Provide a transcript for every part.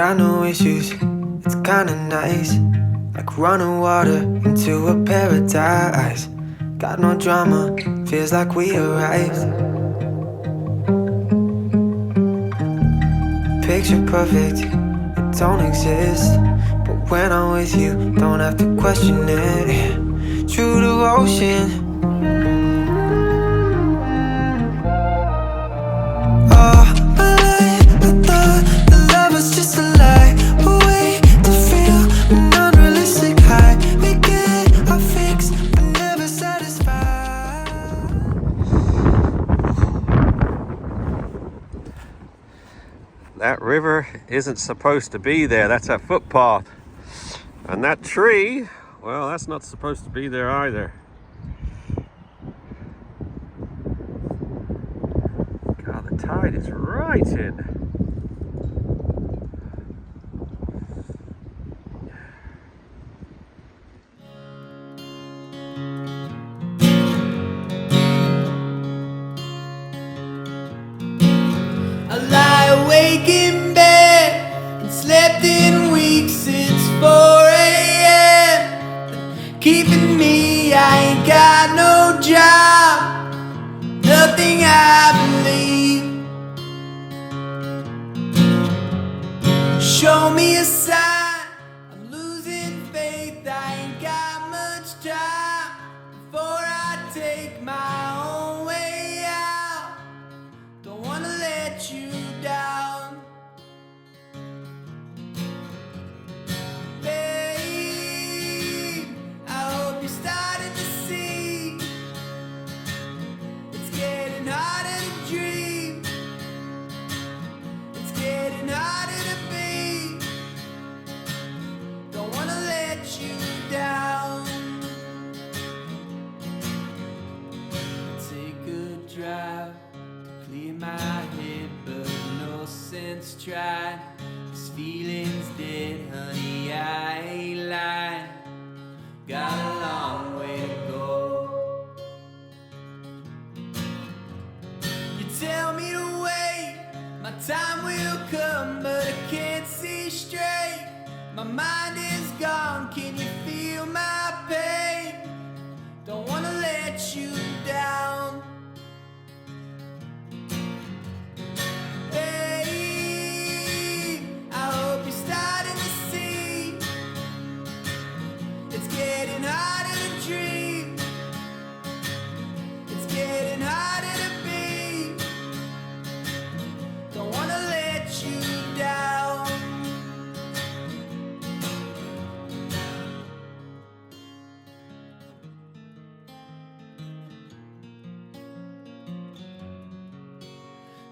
got no issues, it's kinda nice. Like running water into a paradise. Got no drama, feels like we arrived. Picture perfect, it don't exist. But when I'm with you, don't have to question it. True devotion. That river isn't supposed to be there. That's a footpath. And that tree, well, that's not supposed to be there either. God, the tide is right in. I lie awake in bed and slept in weeks since 4 a.m. Keeping me, I ain't got no job, nothing I believe. Show me a sign, I'm losing faith, I ain't got much time before I take my own way out. Don't wanna let you down, babe. I hope you're starting to see it's getting harder to dream, it's getting harder to be. Don't wanna let you down. Take a drive, clear my head, but no sense trying. This feeling's dead, honey, I ain't lying. Got a long way to go. You tell me to wait, my time will come, but I can't see straight. My mind is gone, can you feel my pain? Don't wanna let you down.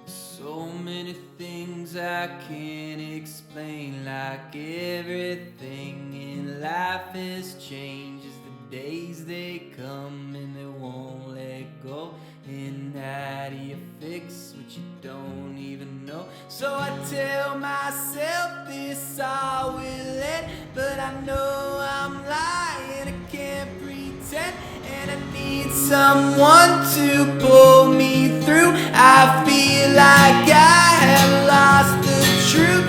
So many things I can't explain, like everything in life has changed as the days they come and they won't let go. And how do you fix what you don't even know? So I tell myself this all will end, but I know I'm lying, I can't pretend. And I need someone to pull me through. I feel like I have lost the truth.